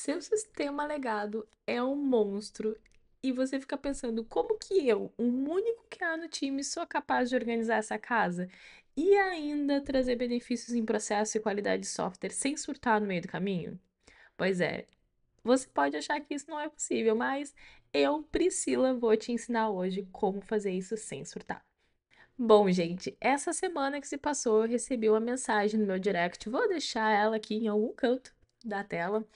Seu sistema legado é um monstro e você fica pensando como que eu, um único que há no time, sou capaz de organizar essa casa e ainda trazer benefícios em processo e qualidade de software sem surtar no meio do caminho? Pois é, você pode achar que isso não é possível, mas eu, Priscila, vou te ensinar hoje como fazer isso sem surtar. Bom, gente, essa semana que se passou, eu recebi uma mensagem no meu direct, vou deixar ela aqui em algum canto da tela,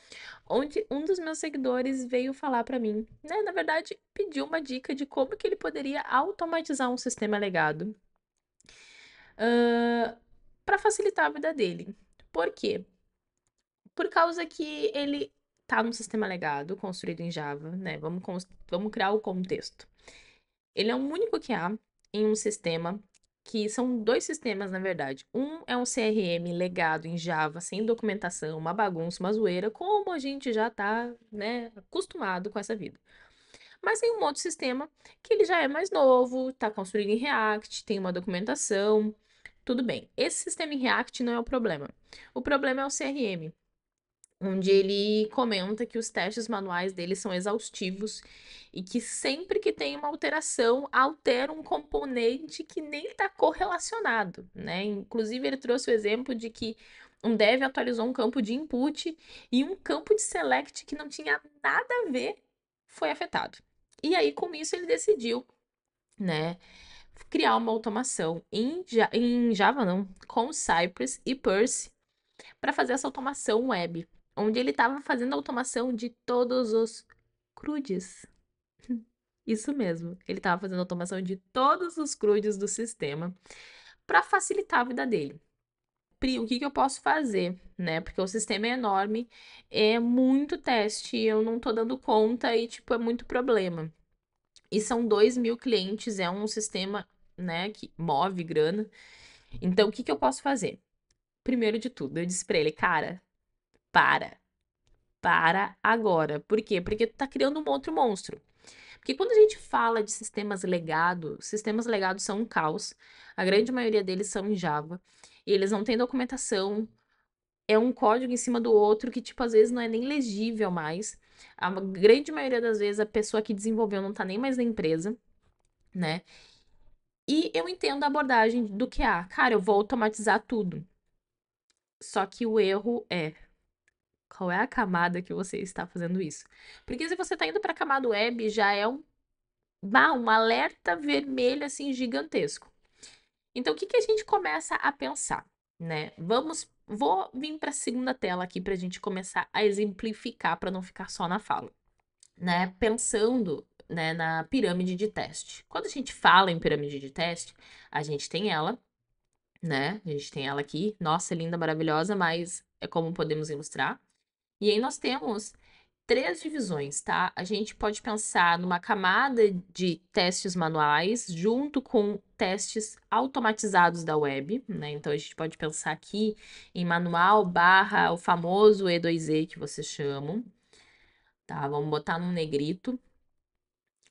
onde um dos meus seguidores veio falar para mim, né? Na verdade, pediu uma dica de como que ele poderia automatizar um sistema legado para facilitar a vida dele. Por quê? Por causa que ele tá num sistema legado construído em Java, né? Vamos criar o contexto. Ele é o único que há em um sistema que são dois sistemas, na verdade. Um é um CRM legado em Java, sem documentação, uma bagunça, uma zoeira, como a gente já tá, né, acostumado com essa vida. Mas tem um outro sistema que ele já é mais novo, tá construído em React, tem uma documentação, tudo bem. Esse sistema em React não é o problema. O problema é o CRM, onde ele comenta que os testes manuais dele são exaustivos e que sempre que tem uma alteração, altera um componente que nem está correlacionado, né? Inclusive, ele trouxe o exemplo de que um dev atualizou um campo de input e um campo de select que não tinha nada a ver foi afetado. E aí, com isso, ele decidiu, né, criar uma automação em Java, não, com Cypress e Percy para fazer essa automação web, onde ele estava fazendo a automação de todos os CRUDs. Isso mesmo, ele estava fazendo a automação de todos os CRUDs do sistema para facilitar a vida dele. Pri, o que que eu posso fazer, né? Porque o sistema é enorme, é muito teste, eu não tô dando conta e, tipo, é muito problema. E são 2.000 clientes, é um sistema, né, que move grana. Então, o que que eu posso fazer? Primeiro de tudo, eu disse pra ele, cara, para. Para agora. Por quê? Porque tu tá criando um outro monstro. Porque quando a gente fala de sistemas legados são um caos. A grande maioria deles são em Java. E eles não têm documentação. É um código em cima do outro que, tipo, às vezes não é nem legível mais. A grande maioria das vezes a pessoa que desenvolveu não tá nem mais na empresa, né? E eu entendo a abordagem do QA. Cara, eu vou automatizar tudo. Só que o erro é qual é a camada que você está fazendo isso? Porque se você está indo para a camada web, já é um alerta vermelho assim gigantesco. Então, o que que a gente começa a pensar, né? Vou vir para a segunda tela aqui para a gente começar a exemplificar para não ficar só na fala, né? Pensando, né, na pirâmide de teste. Quando a gente fala em pirâmide de teste, a gente tem ela, né? A gente tem ela aqui, nossa, linda, maravilhosa, mas é como podemos ilustrar. E aí nós temos três divisões, tá? A gente pode pensar numa camada de testes manuais junto com testes automatizados da web, né? Então a gente pode pensar aqui em manual barra o famoso E2E que vocês chamam, tá? Vamos botar num negrito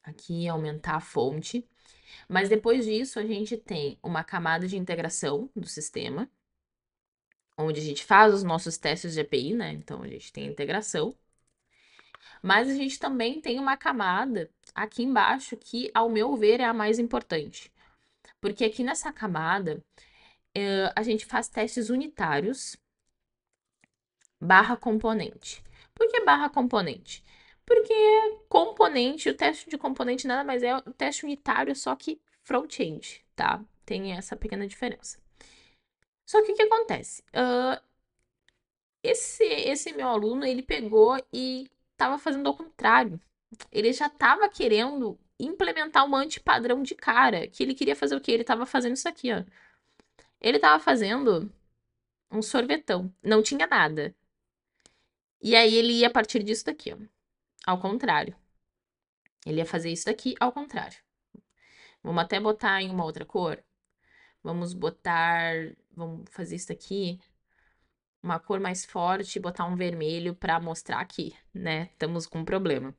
aqui, aumentar a fonte. Mas depois disso a gente tem uma camada de integração do sistema, onde a gente faz os nossos testes de API, né? Então a gente tem a integração. Mas a gente também tem uma camada aqui embaixo que, ao meu ver, é a mais importante. Porque aqui nessa camada, a gente faz testes unitários barra componente. Por que barra componente? Porque componente, o teste de componente nada mais é o teste unitário, só que front-end, tá? Tem essa pequena diferença. Só que o que acontece? Esse meu aluno, ele pegou e estava fazendo ao contrário. Ele já estava querendo implementar um antipadrão de cara. Que ele queria fazer o quê? Ele estava fazendo isso aqui, ó. Ele estava fazendo um sorvetão. Não tinha nada. E aí ele ia partir disso daqui, ó. Ao contrário. Ele ia fazer isso daqui ao contrário. Vamos até botar em uma outra cor. Vamos botar. Vamos fazer isso daqui. Uma cor mais forte e botar um vermelho para mostrar aqui, né? Estamos com um problema.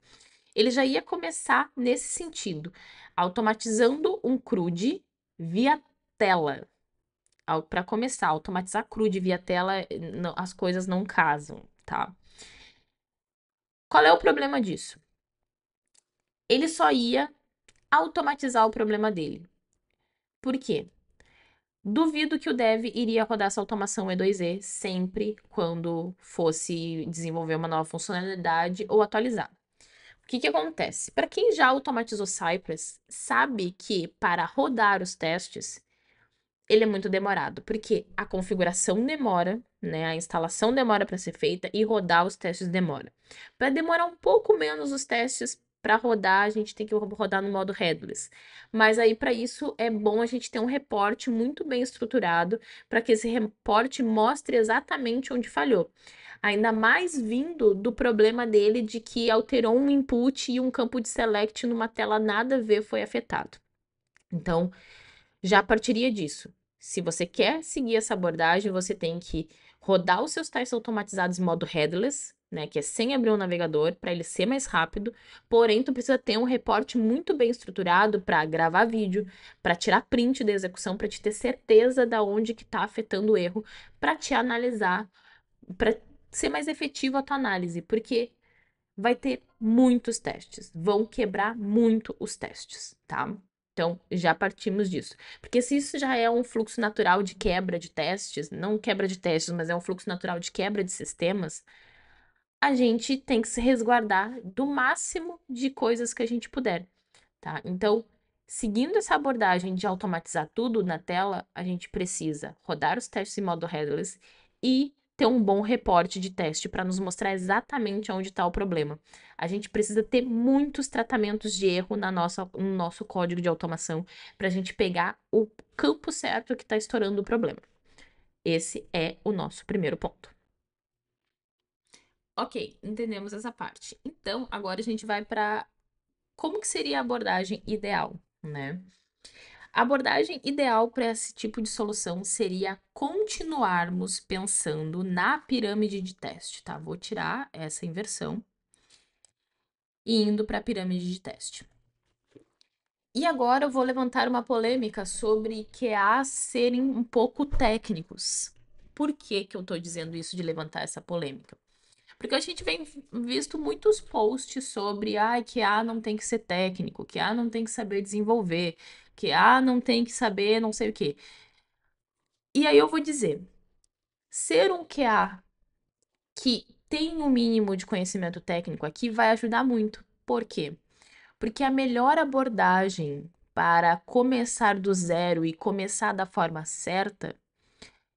Ele já ia começar nesse sentido, automatizando um CRUD via tela. Para começar, automatizar CRUD via tela, as coisas não casam, tá? Qual é o problema disso? Ele só ia automatizar o problema dele. Por quê? Duvido que o dev iria rodar essa automação E2E sempre quando fosse desenvolver uma nova funcionalidade ou atualizar. O que que acontece? Para quem já automatizou Cypress, sabe que para rodar os testes, ele é muito demorado, porque a configuração demora, né? A instalação demora para ser feita e rodar os testes demora. Para demorar um pouco menos os testes para rodar, a gente tem que rodar no modo headless. Mas aí para isso é bom a gente ter um reporte muito bem estruturado para que esse reporte mostre exatamente onde falhou. Ainda mais vindo do problema dele de que alterou um input e um campo de select numa tela nada a ver foi afetado. Então, já partiria disso. Se você quer seguir essa abordagem, você tem que rodar os seus testes automatizados em modo headless, né, que é sem abrir o navegador, para ele ser mais rápido. Porém, tu precisa ter um reporte muito bem estruturado para gravar vídeo, para tirar print da execução, para te ter certeza da onde que está afetando o erro, para te analisar, para ser mais efetivo a tua análise, porque vai ter muitos testes, vão quebrar muito os testes, tá? Então, já partimos disso. Porque se isso já é um fluxo natural de quebra de testes, não quebra de testes, mas é um fluxo natural de quebra de sistemas, a gente tem que se resguardar do máximo de coisas que a gente puder, tá? Então, seguindo essa abordagem de automatizar tudo na tela, a gente precisa rodar os testes em modo headless e ter um bom reporte de teste para nos mostrar exatamente onde está o problema. A gente precisa ter muitos tratamentos de erro no nosso código de automação para a gente pegar o campo certo que está estourando o problema. Esse é o nosso primeiro ponto. Ok, entendemos essa parte. Então, agora a gente vai para como que seria a abordagem ideal, né? A abordagem ideal para esse tipo de solução seria continuarmos pensando na pirâmide de teste, tá? Vou tirar essa inversão e indo para a pirâmide de teste. E agora eu vou levantar uma polêmica sobre QA serem um pouco técnicos. Por que que eu estou dizendo isso de levantar essa polêmica? Porque a gente vem visto muitos posts sobre que A não tem que ser técnico, que A não tem que saber desenvolver, que A não tem que saber não sei o quê. E aí eu vou dizer, ser um QA que tem um mínimo de conhecimento técnico aqui vai ajudar muito. Por quê? Porque a melhor abordagem para começar do zero e começar da forma certa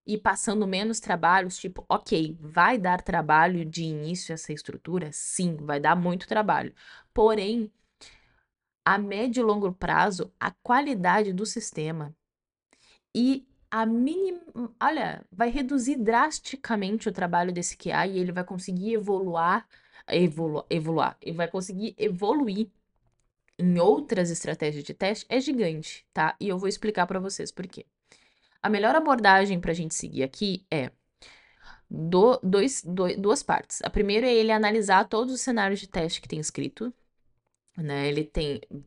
e passando menos trabalhos, tipo, ok, vai dar trabalho de início essa estrutura? Sim, vai dar muito trabalho. Porém, a médio e longo prazo, a qualidade do sistema e a mínima, olha, vai reduzir drasticamente o trabalho desse QA e ele vai conseguir evoluar, ele vai conseguir evoluir em outras estratégias de teste, é gigante, tá? E eu vou explicar para vocês por quê. A melhor abordagem para a gente seguir aqui é duas partes. A primeira é ele analisar todos os cenários de teste que tem escrito, né?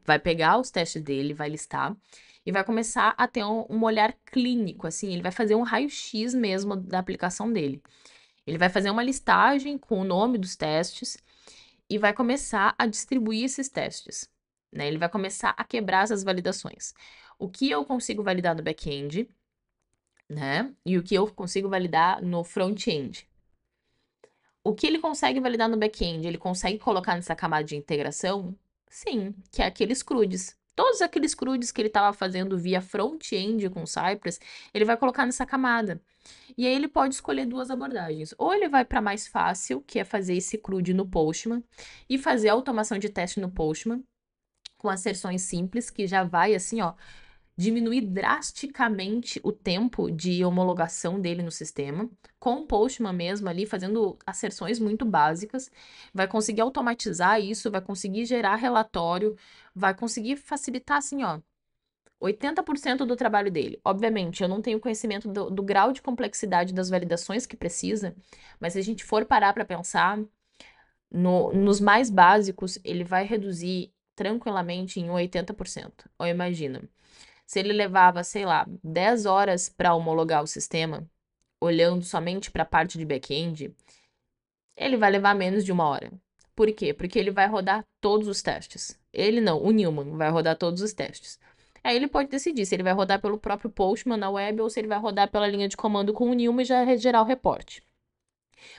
Vai pegar os testes dele, vai listar e vai começar a ter um olhar clínico, assim, ele vai fazer um raio-x mesmo da aplicação dele. Ele vai fazer uma listagem com o nome dos testes e vai começar a distribuir esses testes, né? Ele vai começar a quebrar essas validações. O que eu consigo validar no back-end, né? E o que eu consigo validar no front-end. O que ele consegue validar no back-end, ele consegue colocar nessa camada de integração? Sim, que é aqueles CRUDs. Todos aqueles CRUDs que ele estava fazendo via front-end com Cypress, ele vai colocar nessa camada. E aí ele pode escolher duas abordagens. Ou ele vai para mais fácil, que é fazer esse CRUD no Postman e fazer a automação de teste no Postman com asserções simples, que já vai assim, ó, diminuir drasticamente o tempo de homologação dele no sistema, com o Postman mesmo ali, fazendo asserções muito básicas, vai conseguir automatizar isso, vai conseguir gerar relatório, vai conseguir facilitar, assim, ó, 80% do trabalho dele. Obviamente, eu não tenho conhecimento do grau de complexidade das validações que precisa, mas se a gente for parar para pensar, nos mais básicos, ele vai reduzir tranquilamente em 80%. Ou imagina, se ele levava, sei lá, 10 horas para homologar o sistema, olhando somente para a parte de back-end, ele vai levar menos de 1 hora. Por quê? Porque ele vai rodar todos os testes. Ele não, o Newman vai rodar todos os testes. Aí ele pode decidir se ele vai rodar pelo próprio Postman na web ou se ele vai rodar pela linha de comando com o Newman e já gerar o reporte.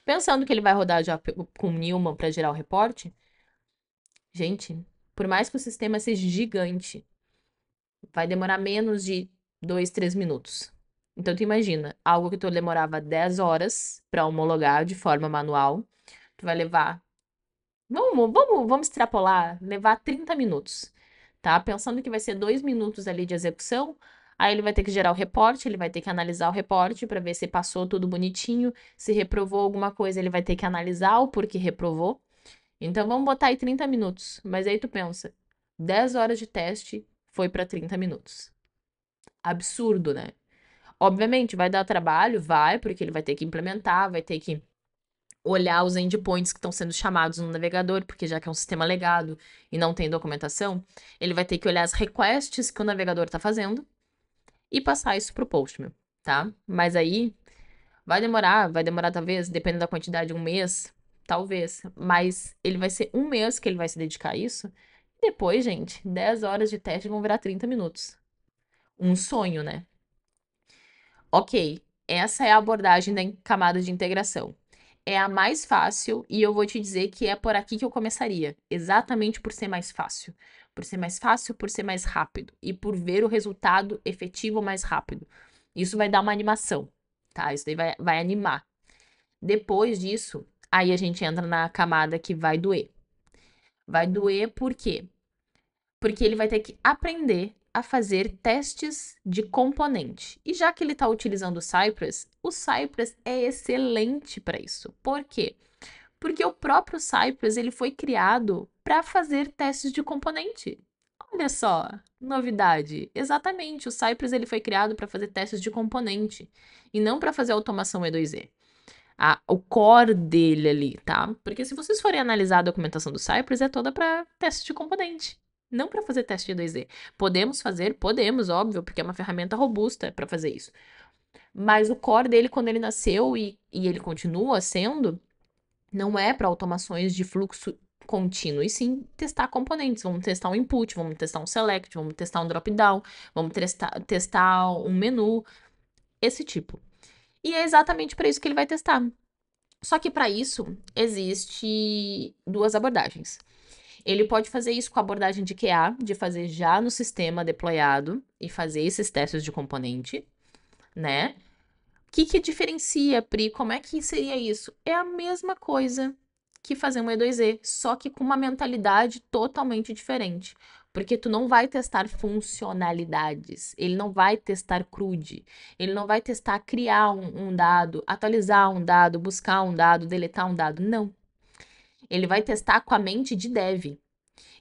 Pensando que ele vai rodar já com o Newman para gerar o reporte, gente, por mais que o sistema seja gigante, vai demorar menos de 2, 3 minutos. Então, tu imagina, algo que tu demorava 10 horas para homologar de forma manual, tu vai levar, vamos extrapolar, levar 30 minutos, tá? Pensando que vai ser 2 minutos ali de execução, aí ele vai ter que gerar o reporte, ele vai ter que analisar o reporte para ver se passou tudo bonitinho, se reprovou alguma coisa, ele vai ter que analisar o porquê reprovou. Então, vamos botar aí 30 minutos. Mas aí tu pensa, 10 horas de teste foi para 30 minutos. Absurdo, né? Obviamente, vai dar trabalho, vai, porque ele vai ter que implementar, vai ter que olhar os endpoints que estão sendo chamados no navegador, porque já que é um sistema legado e não tem documentação, ele vai ter que olhar as requests que o navegador está fazendo e passar isso pro Postman, tá? Mas aí vai demorar talvez, dependendo da quantidade, um mês, talvez, mas ele vai ser um mês que ele vai se dedicar a isso. Depois, gente, 10 horas de teste vão virar 30 minutos. Um sonho, né? Ok, essa é a abordagem da camada de integração. É a mais fácil e eu vou te dizer que é por aqui que eu começaria, exatamente por ser mais fácil. Por ser mais fácil, por ser mais rápido e por ver o resultado efetivo mais rápido. Isso vai dar uma animação, tá? Isso daí vai animar. Depois disso, aí a gente entra na camada que vai doer. Vai doer por quê? Porque ele vai ter que aprender a fazer testes de componente. E já que ele está utilizando o Cypress é excelente para isso. Por quê? Porque o próprio Cypress ele foi criado para fazer testes de componente. Olha só, novidade. Exatamente, o Cypress ele foi criado para fazer testes de componente e não para fazer automação E2E. O core dele ali, tá? Porque se vocês forem analisar a documentação do Cypress, é toda para teste de componente, não para fazer teste de 2D. Podemos fazer? Podemos, óbvio, porque é uma ferramenta robusta para fazer isso. Mas o core dele, quando ele nasceu e ele continua sendo, não é para automações de fluxo contínuo, e sim testar componentes. Vamos testar um input, vamos testar um select, vamos testar um drop-down, vamos testar um menu, esse tipo. E é exatamente para isso que ele vai testar. Só que para isso existe duas abordagens. Ele pode fazer isso com a abordagem de QA, de fazer já no sistema deployado e fazer esses testes de componente, né? O que diferencia, Pri? Como é que seria isso? É a mesma coisa que fazer um E2E, só que com uma mentalidade totalmente diferente. Porque tu não vai testar funcionalidades, ele não vai testar CRUD, ele não vai testar criar um dado, atualizar um dado, buscar um dado, deletar um dado. Não. Ele vai testar com a mente de dev.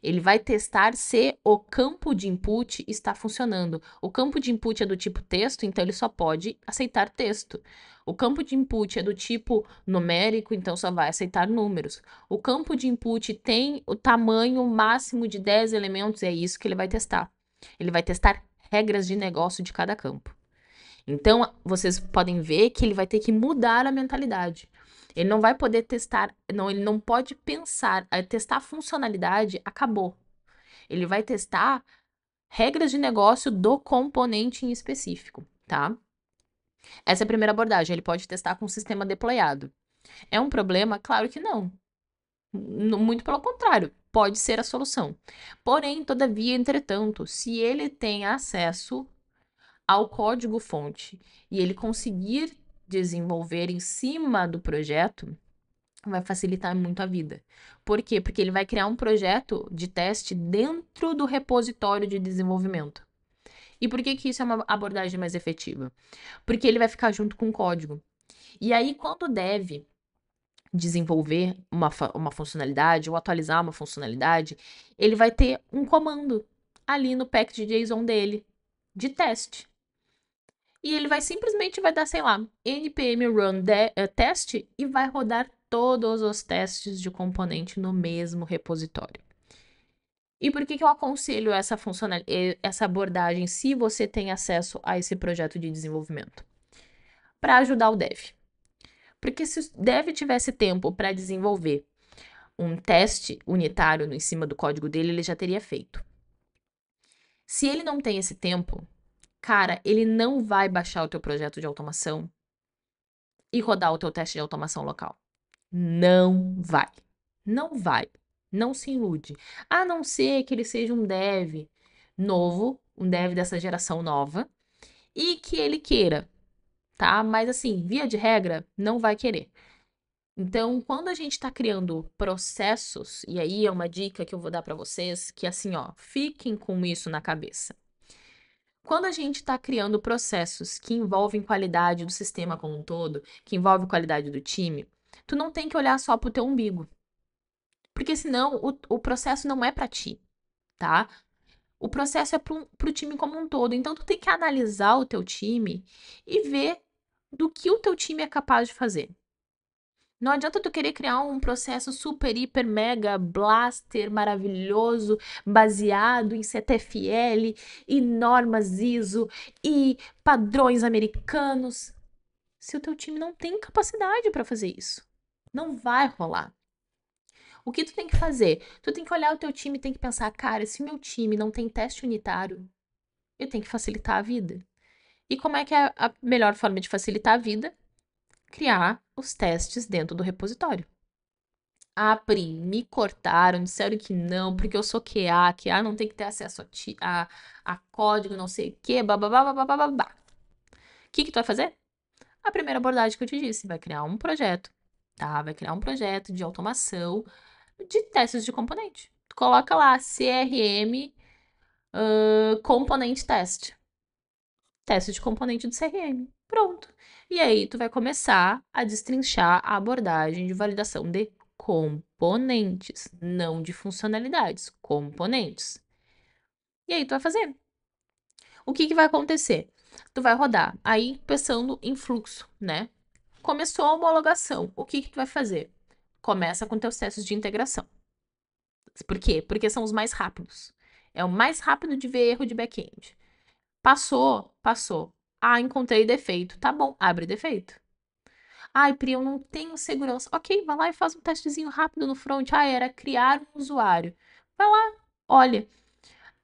Ele vai testar se o campo de input está funcionando. O campo de input é do tipo texto, então ele só pode aceitar texto. O campo de input é do tipo numérico, então só vai aceitar números. O campo de input tem o tamanho máximo de 10 elementos, é isso que ele vai testar. Ele vai testar regras de negócio de cada campo. Então, vocês podem ver que ele vai ter que mudar a mentalidade. Ele não vai poder testar, não, ele não pode pensar, testar a funcionalidade, acabou. Ele vai testar regras de negócio do componente em específico, tá? Essa é a primeira abordagem, ele pode testar com o sistema deployado. É um problema? Claro que não. Muito pelo contrário, pode ser a solução. Porém, todavia, entretanto, se ele tem acesso ao código-fonte e ele conseguir desenvolver em cima do projeto, vai facilitar muito a vida. Por quê? Porque ele vai criar um projeto de teste dentro do repositório de desenvolvimento. E por que isso é uma abordagem mais efetiva? Porque ele vai ficar junto com o código. E aí, quando deve desenvolver uma funcionalidade ou atualizar uma funcionalidade, ele vai ter um comando ali no package.json dele de teste. E ele vai simplesmente vai dar, sei lá, npm run test e vai rodar todos os testes de componente no mesmo repositório. E por que eu aconselho essa abordagem se você tem acesso a esse projeto de desenvolvimento? Para ajudar o dev. Porque se o dev tivesse tempo para desenvolver um teste unitário em cima do código dele, ele já teria feito. Se ele não tem esse tempo, cara, ele não vai baixar o teu projeto de automação e rodar o teu teste de automação local. Não vai. Não vai. Não se ilude. A não ser que ele seja um dev novo, um dev dessa geração nova, e que ele queira, tá? Mas assim, via de regra, não vai querer. Então, quando a gente está criando processos, e aí é uma dica que eu vou dar para vocês, que assim, ó, fiquem com isso na cabeça. Quando a gente está criando processos que envolvem qualidade do sistema como um todo, que envolve qualidade do time, tu não tem que olhar só pro teu umbigo. Porque senão o processo não é para ti, tá? O processo é pro time como um todo. Então, tu tem que analisar o teu time e ver do que o teu time é capaz de fazer. Não adianta tu querer criar um processo super, hiper, mega, blaster, maravilhoso, baseado em CTFL e normas ISO e padrões americanos, se o teu time não tem capacidade para fazer isso. Não vai rolar. O que tu tem que fazer? Tu tem que olhar o teu time e tem que pensar, cara, se meu time não tem teste unitário, eu tenho que facilitar a vida. E como é que é a melhor forma de facilitar a vida? Criar os testes dentro do repositório. Ah, Pri, me cortaram, disseram que não, porque eu sou QA não tem que ter acesso a código, não sei o quê, bababá, bababá. O que tu vai fazer? A primeira abordagem que eu te disse, vai criar um projeto, tá? Vai criar um projeto de automação de testes de componente. Tu coloca lá CRM Component Test. Teste de componente do CRM. Pronto. E aí tu vai começar a destrinchar a abordagem de validação de componentes, não de funcionalidades, componentes. E aí tu vai fazer. O que vai acontecer? Tu vai rodar, aí pensando em fluxo, né? Começou a homologação. O que tu vai fazer? Começa com teus testes de integração. Por quê? Porque são os mais rápidos. É o mais rápido de ver erro de back-end. Passou, passou. Ah, encontrei defeito. Tá bom, abre defeito. Ai, Pri, eu não tenho segurança. Ok, vai lá e faz um testezinho rápido no front. Ah, era criar um usuário. Vai lá, olha.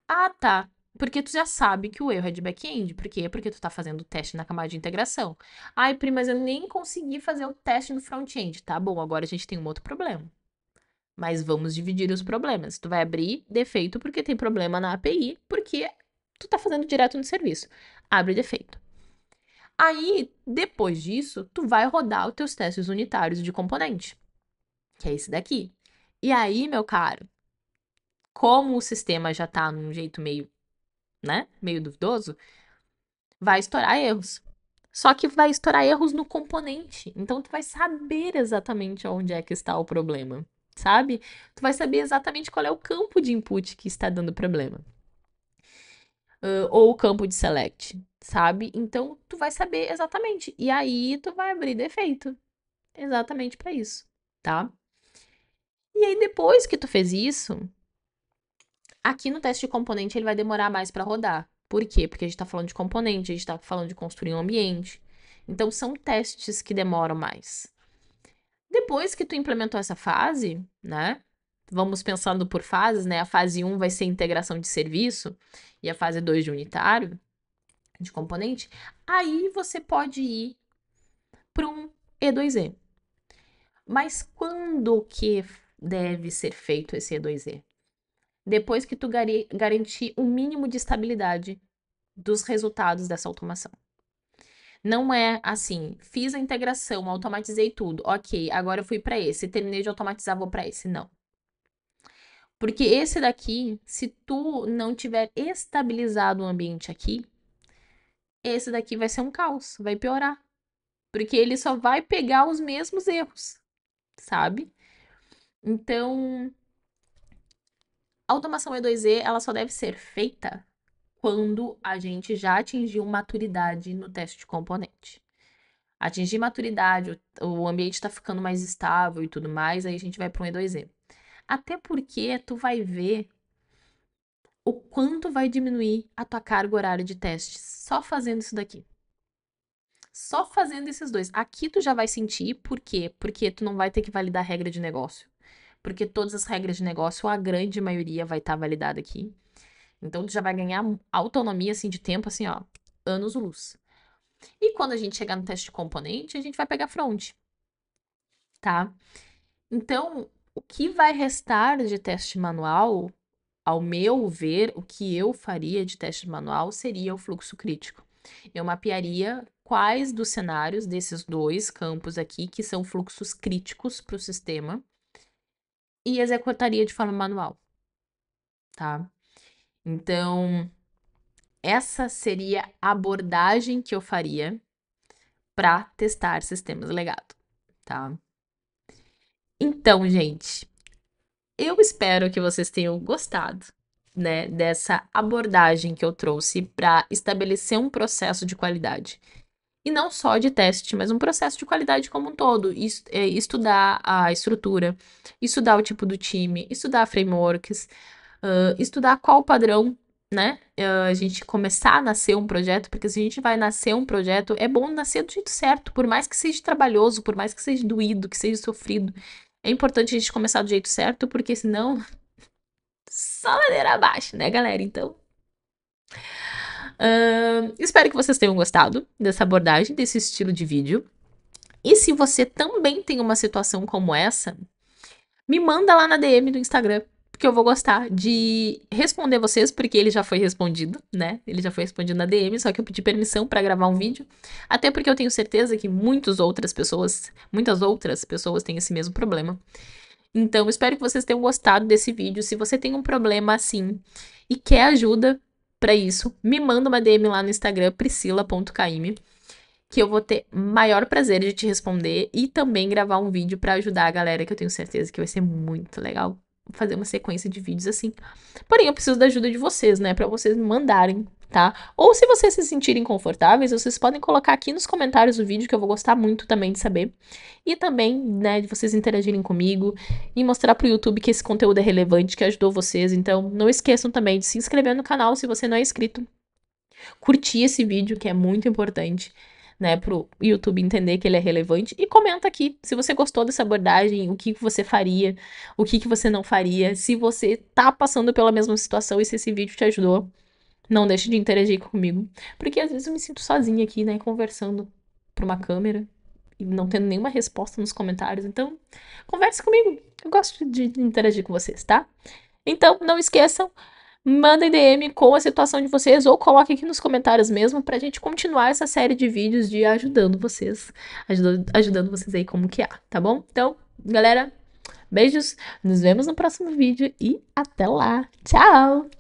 Ah, tá. Porque tu já sabe que o erro é de back-end. Por quê? Porque tu tá fazendo o teste na camada de integração. Ai, Pri, mas eu nem consegui fazer o teste no front-end. Tá bom, agora a gente tem um outro problema. Mas vamos dividir os problemas. Tu vai abrir defeito porque tem problema na API, porque tu tá fazendo direto no serviço. Abre defeito. Aí, depois disso, tu vai rodar os teus testes unitários de componente, que é esse daqui. E aí, meu caro, como o sistema já tá num jeito meio, né, meio duvidoso, vai estourar erros. Só que vai estourar erros no componente. Então, tu vai saber exatamente onde é que está o problema, sabe? Tu vai saber exatamente qual é o campo de input que está dando problema. Ou o campo de select, sabe? Então, tu vai saber exatamente. E aí, tu vai abrir defeito. Exatamente para isso, tá? E aí, depois que tu fez isso, aqui no teste de componente ele vai demorar mais para rodar. Por quê? Porque a gente tá falando de componente, a gente tá falando de construir um ambiente. Então, são testes que demoram mais. Depois que tu implementou essa fase, né? Vamos pensando por fases, né? A fase 1 vai ser integração de serviço e a fase 2 de unitário, de componente. Aí você pode ir para um E2E. Mas quando que deve ser feito esse E2E? Depois que tu garantir o mínimo de estabilidade dos resultados dessa automação. Não é assim, fiz a integração, automatizei tudo, ok, agora eu fui para esse, terminei de automatizar, vou para esse. Não. Porque esse daqui, se tu não tiver estabilizado o ambiente aqui, esse daqui vai ser um caos, vai piorar. Porque ele só vai pegar os mesmos erros, sabe? Então, a automação E2E, ela só deve ser feita quando a gente já atingiu maturidade no teste de componente. Atingir maturidade, o ambiente está ficando mais estável e tudo mais, aí a gente vai para um E2E. Até porque tu vai ver o quanto vai diminuir a tua carga horária de testes só fazendo isso daqui. Só fazendo esses dois. Aqui tu já vai sentir, por quê? Porque tu não vai ter que validar regra de negócio. porque todas as regras de negócio, a grande maioria vai estar validada aqui. Então, tu já vai ganhar autonomia, assim, de tempo, assim, ó, anos-luz. E quando a gente chegar no teste de componente, a gente vai pegar front, tá? Então, o que vai restar de teste manual, ao meu ver, o que eu faria de teste manual seria o fluxo crítico. Eu mapearia quais dos cenários desses dois campos aqui que são fluxos críticos para o sistema e executaria de forma manual, tá? Então, essa seria a abordagem que eu faria para testar sistemas legado, tá? Então, gente, eu espero que vocês tenham gostado, né, dessa abordagem que eu trouxe para estabelecer um processo de qualidade. E não só de teste, mas um processo de qualidade como um todo. Estudar a estrutura, estudar o tipo do time, estudar frameworks, estudar qual o padrão, né? A gente começar a nascer um projeto, porque se a gente vai nascer um projeto, é bom nascer do jeito certo, por mais que seja trabalhoso, por mais que seja doído, que seja sofrido. É importante a gente começar do jeito certo, porque senão só ladeira abaixo, né, galera? Então, espero que vocês tenham gostado dessa abordagem, desse estilo de vídeo. E se você também tem uma situação como essa, me manda lá na DM do Instagram, porque eu vou gostar de responder vocês, porque ele já foi respondido, né? Ele já foi respondido na DM, só que eu pedi permissão para gravar um vídeo, até porque eu tenho certeza que muitas outras pessoas têm esse mesmo problema. Então, espero que vocês tenham gostado desse vídeo. Se você tem um problema assim e quer ajuda para isso, me manda uma DM lá no Instagram, priscila.caime, que eu vou ter maior prazer de te responder e também gravar um vídeo para ajudar a galera, que eu tenho certeza que vai ser muito legal fazer uma sequência de vídeos assim. Porém, eu preciso da ajuda de vocês, né, para vocês me mandarem, tá? Ou se vocês se sentirem confortáveis, vocês podem colocar aqui nos comentários do vídeo, que eu vou gostar muito também de saber. E também, né, de vocês interagirem comigo e mostrar pro YouTube que esse conteúdo é relevante, que ajudou vocês. Então, não esqueçam também de se inscrever no canal se você não é inscrito. Curtir esse vídeo, que é muito importante, né, pro YouTube entender que ele é relevante. E comenta aqui se você gostou dessa abordagem, o que você faria, o que você não faria, se você tá passando pela mesma situação e se esse vídeo te ajudou. Não deixe de interagir comigo, porque às vezes eu me sinto sozinha aqui, né, conversando pra uma câmera e não tendo nenhuma resposta nos comentários. Então, converse comigo. Eu gosto de interagir com vocês, tá? Então, não esqueçam, mandem DM com a situação de vocês ou coloque aqui nos comentários mesmo pra gente continuar essa série de vídeos de ajudando vocês, ajudando vocês aí como que é, tá bom? Então, galera, beijos, nos vemos no próximo vídeo e até lá. Tchau!